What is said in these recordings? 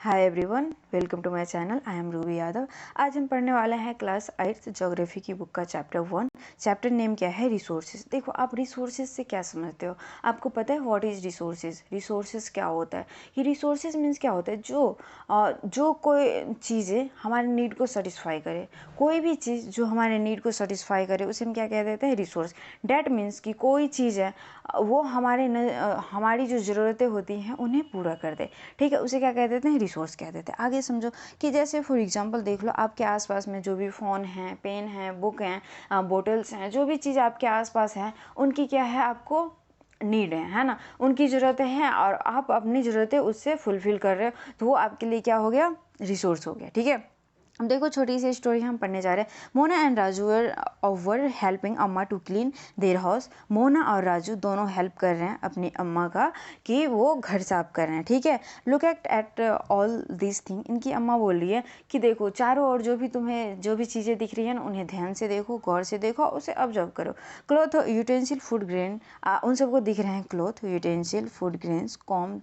Hi everyone, welcome to my channel. I am Ruby Yadav. आज हम पढ़ने वाले हैं क्लास 8 ज्योग्राफी की बुक का चैप्टर 1। चैप्टर नेम क्या है? रिसोर्सेज। देखो, आप रिसोर्सेज से क्या समझते हो? आपको पता है व्हाट इज रिसोर्सेज? रिसोर्सेज क्या होता है? ये रिसोर्सेज मीन्स क्या होता है? जो कोई चीज़ें हमारे नीड को सेटिस्फाई करे, कोई भी चीज़ जो हमारे नीड को सेटिस्फाई करे उसे हम क्या कह देते हैं? रिसोर्स। डैट मीन्स कि कोई चीज़ है वो हमारी जो ज़रूरतें होती हैं उन्हें पूरा कर दे, ठीक है, उसे क्या कह देते हैं? रिसोर्स कह देते हैं। आगे समझो कि जैसे फॉर एग्जांपल देख लो, आपके आसपास में जो भी फ़ोन है, पेन है, बुक हैं, बोटल्स हैं, जो भी चीज़ आपके आसपास है उनकी क्या है? आपको नीड है ना, उनकी ज़रूरतें हैं और आप अपनी ज़रूरतें उससे फुलफ़िल कर रहे हो, तो वो आपके लिए क्या हो गया? रिसोर्स हो गया, ठीक है। अब देखो, छोटी सी स्टोरी हम पढ़ने जा रहे हैं। Mona and Raju were helping Amma to clean their house. Mona और राजू दोनों हेल्प कर रहे हैं अपनी अम्मा का कि वो घर साफ कर रहे हैं, ठीक है। Look at all this thing. इनकी अम्मा बोल रही है कि देखो, चारों ओर तुम्हें जो भी चीज़ें दिख रही हैं उन्हें ध्यान से देखो, गौर से देखो, उसे ऑब्जर्व करो। क्लॉथ, यूटेंसिल, फूड ग्रेन, उन सबको दिख रहे हैं cloth, utensil, food grains, com,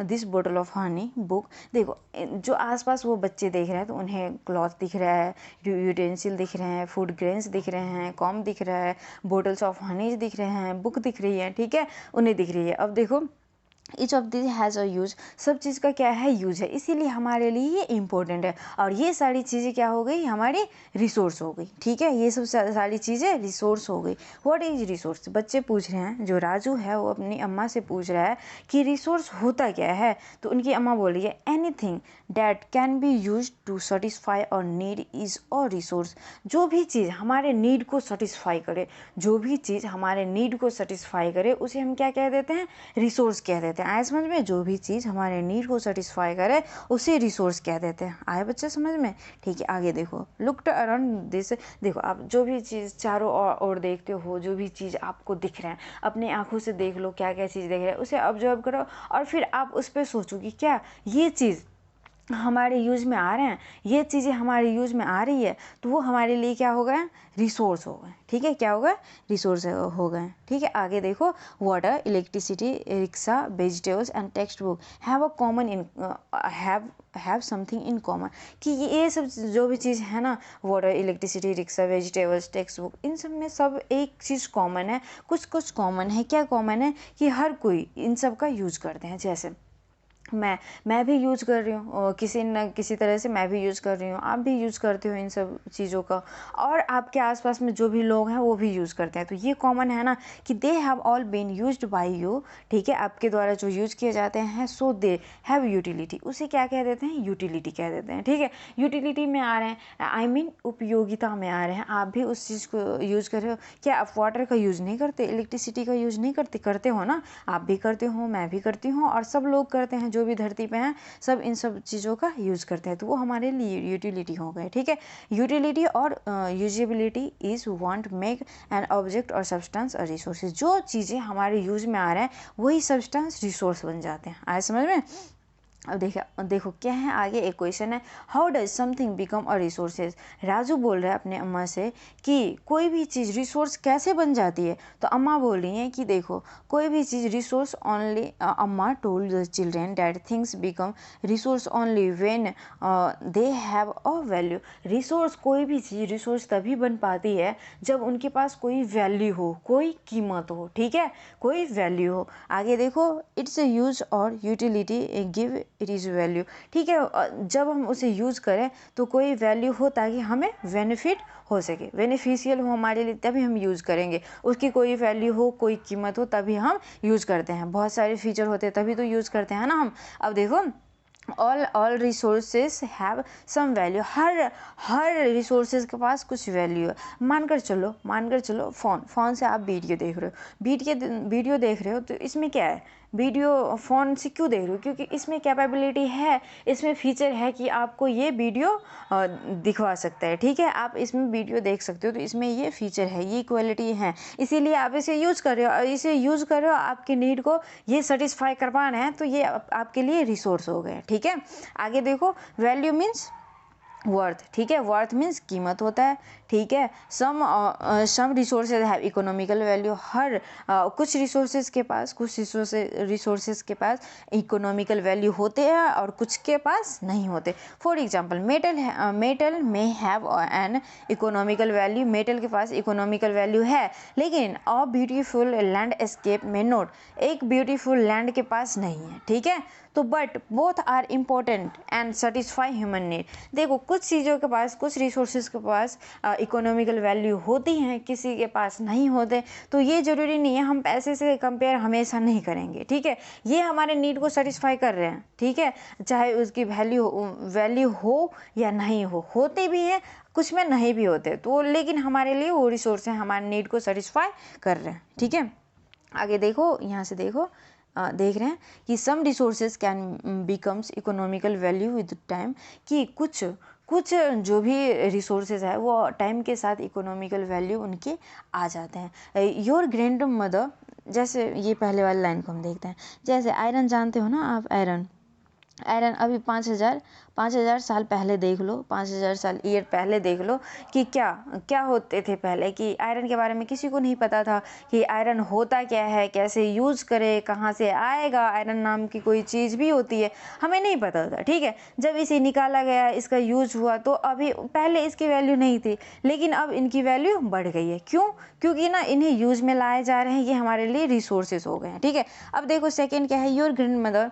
this bottle of honey, book. देखो, जो आसपास वो बच्चे देख रहे हैं तो उन्हें क्लॉथ दिख रहा है, यूटेंसिल दिख रहे हैं, फूड ग्रेन्स दिख रहे हैं, कॉम दिख रहा है, बोटल्स ऑफ हनीज दिख रहे हैं, बुक दिख रही है, ठीक है, उन्हें दिख रही है। अब देखो, each of this has a use. सब चीज़ का क्या है? यूज है, इसीलिए हमारे लिए ये इंपॉर्टेंट है। और ये सारी चीज़ें क्या हो गई? हमारी रिसोर्स हो गई, ठीक है। ये सब सारी चीज़ें रिसोर्स हो गई। What is resource? बच्चे पूछ रहे हैं, जो राजू है वो अपनी अम्मा से पूछ रहा है कि रिसोर्स होता क्या है। तो उनकी अम्मा बोल रही है, anything that can be use to satisfy our need is a resource. जो भी चीज़ हमारे नीड को सेटिस्फाई करे, जो भी चीज़ हमारे नीड को सेटिस्फाई करे उसे हम क्या कह देते हैं? रिसोर्स कह देते हैं। आए समझ में? जो भी चीज़ हमारे नीड को सेटिस्फाई करे उसे रिसोर्स कह देते हैं। आए बच्चे समझ में? ठीक है, आगे देखो। Look around this. देखो, आप जो भी चीज़ चारों ओर देखते हो, जो भी चीज़ आपको दिख रहा है, अपनी आंखों से देख लो, क्या क्या चीज़ देख रहे हैं उसे ऑब्जर्व करो और फिर आप उस पर सोचो कि क्या ये चीज़ हमारे यूज़ में आ रहे हैं, ये चीज़ें हमारे यूज़ में आ रही है, तो वो हमारे लिए क्या हो गए? रिसोर्स हो गए, ठीक है। क्या हो गए? रिसोर्स हो गए, ठीक है। आगे देखो। Water, electricity, rickshaw, vegetables and text book have a common in have something in common. कि ये सब जो भी चीज़ है ना, water, electricity, rickshaw, vegetables, text book, इन सब में सब एक चीज़ कॉमन है, कुछ कॉमन है। क्या कॉमन है? कि हर कोई इन सब का यूज करते हैं। जैसे मैं भी यूज़ कर रही हूँ, किसी न किसी तरह से मैं भी यूज़ कर रही हूँ, आप भी यूज़ करते हो इन सब चीज़ों का, और आपके आसपास में जो भी लोग हैं वो भी यूज़ करते हैं। तो ये कॉमन है ना कि they have all been used by you, ठीक है, आपके द्वारा जो यूज़ किए जाते हैं, सो दे हैव यूटिलिटी। उसे क्या कह देते हैं? यूटिलिटी कह देते हैं, ठीक है। यूटिलिटी में आ रहे हैं, आई मीन उपयोगिता में आ रहे हैं। आप भी उस चीज़ को यूज़ कर रहे हो। क्या आप वाटर का यूज़ नहीं करते? इलेक्ट्रिसिटी का यूज़ नहीं करते? करते हो ना, आप भी करते हो, मैं भी करती हूँ, और सब लोग करते हैं, जो भी धरती पे हैं सब इन सब चीज़ों का यूज़ करते हैं। तो वो हमारे लिए यूटिलिटी हो गए, ठीक है। यूटिलिटी और usability is want make an object और सब्सटेंस और रिसोर्सेज। जो चीज़ें हमारे यूज़ में आ रहे हैं वही सब्सटेंस रिसोर्स बन जाते हैं। आए समझ में? अब देखो क्या है आगे। एक क्वेश्चन है, how does something become a resources. Raju बोल रहा है अपने अम्मा से कि कोई भी चीज़ रिसोर्स कैसे बन जाती है। तो अम्मा बोल रही हैं कि देखो, कोई भी चीज़ रिसोर्स ओनली, अम्मा told the children that things become resource only when they have a value. Resource, कोई भी चीज़ रिसोर्स तभी बन पाती है जब उनके पास कोई वैल्यू हो, कोई कीमत हो, ठीक है, कोई वैल्यू हो। आगे देखो, इट्स यूज और utility give it is value, ठीक है। जब हम उसे यूज़ करें तो कोई वैल्यू हो ताकि हमें बेनिफिट हो सके, बेनिफिशियल हो हमारे लिए, तभी हम यूज़ करेंगे। उसकी कोई वैल्यू हो, कोई कीमत हो, तभी हम यूज़ करते हैं। बहुत सारे फीचर होते हैं तभी तो यूज़ करते हैं ना हम। अब देखो, all resources have some value. हर रिसोर्सेज के पास कुछ वैल्यू है। मानकर चलो फ़ोन से आप वीडियो देख रहे हो, वीडियो देख रहे हो, तो इसमें क्या है? वीडियो फ़ोन से क्यों देख रहे हो? क्योंकि इसमें कैपेबिलिटी है, इसमें फीचर है कि आपको ये वीडियो दिखवा सकता है, ठीक है। आप इसमें वीडियो देख सकते हो, तो इसमें ये फीचर है, ये क्वालिटी है, इसीलिए आप इसे यूज़ कर रहे हो। और इसे यूज़ कर रहे हो, आपके नीड को ये सेटिस्फाई करवाना है, तो ये आपके लिए रिसोर्स हो गए, ठीक है। आगे देखो, वैल्यू मीन्स वर्थ, ठीक है। वर्थ मीन्स कीमत होता है, ठीक है। सम रिसोर्सेज हैव इकोनॉमिकल वैल्यू, हर कुछ रिसोर्सेज के पास इकोनॉमिकल वैल्यू होते हैं और कुछ के पास नहीं होते। For example metal may have an economical value, metal के पास इकोनॉमिकल वैल्यू है, लेकिन a beautiful landscape may not, एक ब्यूटीफुल लैंड के पास नहीं है, ठीक है। तो but both are important and satisfy human need. देखो कुछ चीज़ों के पास, कुछ रिसोर्सेज के पास इकोनॉमिकल वैल्यू होती हैं, किसी के पास नहीं होते, तो ये ज़रूरी नहीं है, हम पैसे से कंपेयर हमेशा नहीं करेंगे, ठीक है। ये हमारे नीड को सेटिस्फाई कर रहे हैं, ठीक है, चाहे उसकी वैल्यू हो या नहीं हो, होते भी हैं, कुछ में नहीं भी होते, तो लेकिन हमारे लिए वो रिसोर्स हैं, हमारे नीड को सेटिस्फाई कर रहे हैं, ठीक है। आगे देखो, यहाँ से देखो, देख रहे हैं कि some resources can becomes economical value with time, कि कुछ जो भी रिसोर्सेज है वो टाइम के साथ इकोनॉमिकल वैल्यू उनके आ जाते हैं। योर ग्रैंड मदर, जैसे ये पहले वाली लाइन को हम देखते हैं, जैसे आयरन जानते हो ना आप, आयरन अभी 5,000 साल पहले देख लो, 5,000 साल ईयर पहले देख लो कि क्या होते थे पहले, कि आयरन के बारे में किसी को नहीं पता था कि आयरन होता क्या है, कैसे यूज़ करे, कहाँ से आएगा, आयरन नाम की कोई चीज़ भी होती है, हमें नहीं पता था, ठीक है। जब इसे निकाला गया, इसका यूज हुआ, तो अभी पहले इसकी वैल्यू नहीं थी, लेकिन अब इनकी वैल्यू बढ़ गई है। क्यों? क्योंकि ना इन्हें यूज में लाए जा रहे हैं, ये हमारे लिए रिसोर्सेज हो गए हैं, ठीक है। अब देखो सेकेंड क्या है, your grandmother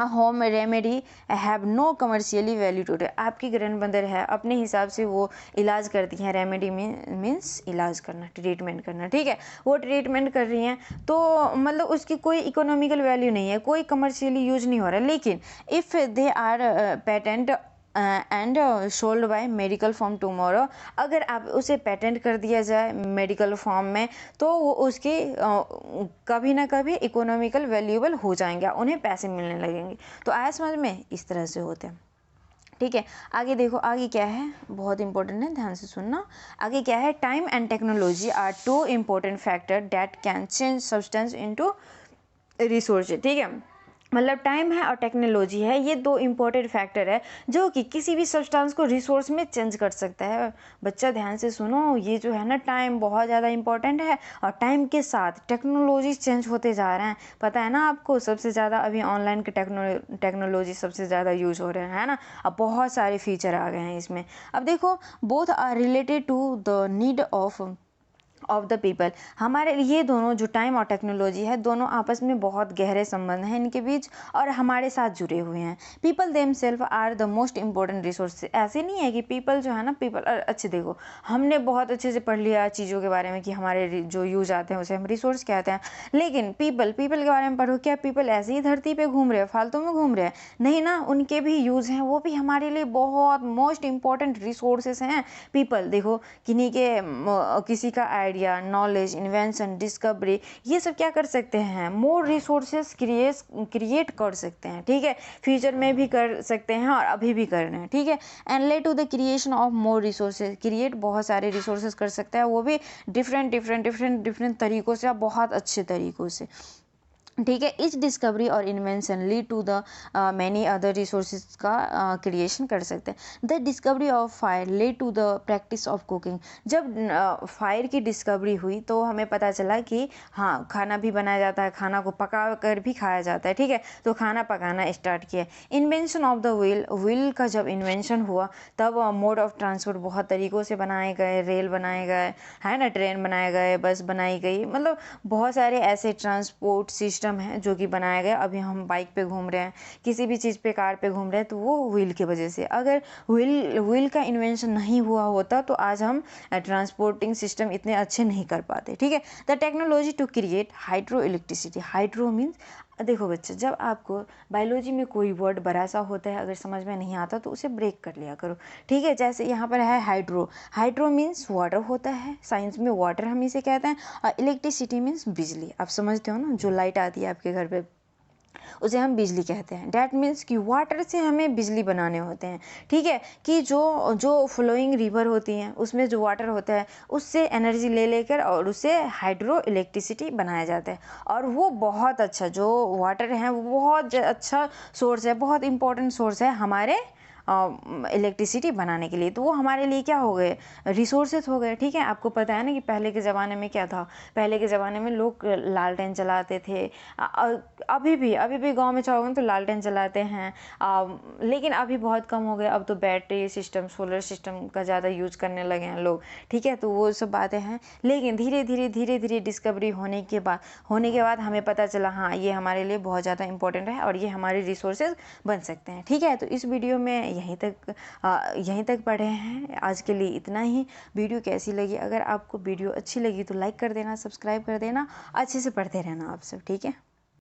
home remedy have no commercially value today. आपकी ग्रैंड मदर है, अपने हिसाब से वो इलाज करती हैं, रेमेडी मीन्स इलाज करना, ट्रीटमेंट करना, ठीक है। वो ट्रीटमेंट कर रही हैं, तो मतलब उसकी कोई इकोनॉमिकल वैल्यू नहीं है, कोई कमर्शियली यूज नहीं हो रहा है, लेकिन if they are patent and sold by medical form tomorrow, अगर आप उसे पेटेंट कर दिया जाए मेडिकल फॉर्म में, तो वो उसके कभी ना कभी इकोनॉमिकल वैल्यूएबल हो जाएंगे, उन्हें पैसे मिलने लगेंगे। तो आया समझ में, इस तरह से होते हैं, ठीक है। आगे देखो, आगे क्या है, बहुत इंपॉर्टेंट है, ध्यान से सुनना। आगे क्या है, time and technology are two important factor that can change substance into resource, ठीक है। मतलब टाइम है और टेक्नोलॉजी है, ये दो इम्पोर्टेंट फैक्टर है जो कि किसी भी सब्सटेंस को रिसोर्स में चेंज कर सकता है। बच्चा ध्यान से सुनो, ये जो है ना, टाइम बहुत ज़्यादा इंपॉर्टेंट है, और टाइम के साथ टेक्नोलॉजी चेंज होते जा रहे हैं। पता है ना आपको, सबसे ज़्यादा अभी ऑनलाइन के टेक्नोलॉजी सबसे ज़्यादा यूज हो रहे हैं, है ना। अब बहुत सारे फीचर आ गए हैं इसमें। अब देखो, both are related to the need of the people. हमारे ये दोनों जो टाइम और टेक्नोलॉजी है, दोनों आपस में बहुत गहरे संबंध हैं इनके बीच, और हमारे साथ जुड़े हुए हैं। People them self are the most important resource. ऐसे नहीं है कि पीपल जो है ना, पीपल अच्छे, देखो हमने बहुत अच्छे से पढ़ लिया चीज़ों के बारे में कि हमारे जो यूज आते हैं उसे हम रिसोर्स कहते हैं, लेकिन पीपल के बारे में पढ़ो, क्या पीपल ऐसे ही धरती पर घूम रहे हैं, फालतू में घूम रहे हैं? नहीं ना, उनके भी यूज़ हैं, वो भी हमारे लिए बहुत मोस्ट इंपॉर्टेंट रिसोर्सेस हैं। पीपल देखो, किन्हीं के किसी का आइडिया, नॉलेज, इन्वेंशन, डिस्कवरी, ये सब क्या कर सकते हैं, मोर रिसोर्सेज क्रिएट कर सकते हैं, ठीक है। फ्यूचर में भी कर सकते हैं और अभी भी कर रहे हैं, ठीक है। And led to the creation of more resources, create बहुत सारे रिसोर्सेज कर सकता है, वो भी डिफरेंट तरीक़ों से, बहुत अच्छे तरीक़ों से, ठीक है। इस डिस्कवरी और invention lead to the many other resources का क्रिएशन कर सकते हैं। The discovery of fire lead to the practice of cooking. जब फायर की डिस्कवरी हुई तो हमें पता चला कि हाँ, खाना भी बनाया जाता है, खाना को पका कर भी खाया जाता है, ठीक है। तो खाना पकाना स्टार्ट किया। इन्वेंशन ऑफ द व्हील का जब इन्वेंशन हुआ, तब मोड ऑफ ट्रांसपोर्ट बहुत तरीक़ों से बनाए गए, रेल बनाए गए, है ना, ट्रेन बनाए गए, बस बनाई गई, मतलब बहुत सारे ऐसे ट्रांसपोर्ट सिस्टम है जो कि बनाया गया। अभी हम बाइक पे घूम रहे हैं, किसी भी चीज़ पे, कार पे घूम रहे हैं, तो वो व्हील की वजह से। अगर व्हील का इन्वेंशन नहीं हुआ होता तो आज हम ट्रांसपोर्टिंग सिस्टम इतने अच्छे नहीं कर पाते, ठीक है। The technology to create hydro electricity. Hydro means, देखो बच्चे, जब आपको बायोलॉजी में कोई वर्ड बड़ा सा होता है, अगर समझ में नहीं आता तो उसे ब्रेक कर लिया करो, ठीक है। जैसे यहाँ पर है हाइड्रो मीन्स वाटर होता है, साइंस में वाटर हम इसे कहते हैं, और इलेक्ट्रिसिटी मीन्स बिजली। आप समझते हो ना, जो लाइट आती है आपके घर पे, उसे हम बिजली कहते हैं। डैट मीन्स कि वाटर से हमें बिजली बनाने होते हैं, ठीक है। कि जो फ्लोइंग रिवर होती हैं, उसमें जो वाटर होता है, उससे एनर्जी लेकर और उससे हाइड्रो इलेक्ट्रिसिटी बनाया जाता है। और वो बहुत अच्छा, जो वाटर है वो बहुत अच्छा सोर्स है, बहुत इंपॉर्टेंट सोर्स है हमारे इलेक्ट्रिसिटी बनाने के लिए, तो वो हमारे लिए क्या हो गए, रिसोर्सेज हो गए। ठीक है, आपको पता है ना कि पहले के ज़माने में क्या था, पहले के ज़माने में लोग लालटेन जलाते थे। अभी भी गांव में चाहोगे तो लालटेन जलाते हैं, लेकिन अभी बहुत कम हो गए। अब तो बैटरी सिस्टम, सोलर सिस्टम का ज़्यादा यूज करने लगे हैं लोग। ठीक है, तो वो सब बातें हैं, लेकिन धीरे धीरे डिस्कवरी होने के बाद हमें पता चला हाँ ये हमारे लिए बहुत ज़्यादा इंपॉर्टेंट है और ये हमारे रिसोर्सेज बन सकते हैं। ठीक है, तो इस वीडियो में यहीं तक पढ़े हैं। आज के लिए इतना ही। वीडियो कैसी लगी, अगर आपको वीडियो अच्छी लगी तो लाइक कर देना, सब्सक्राइब कर देना, अच्छे से पढ़ते रहना आप सब। ठीक है।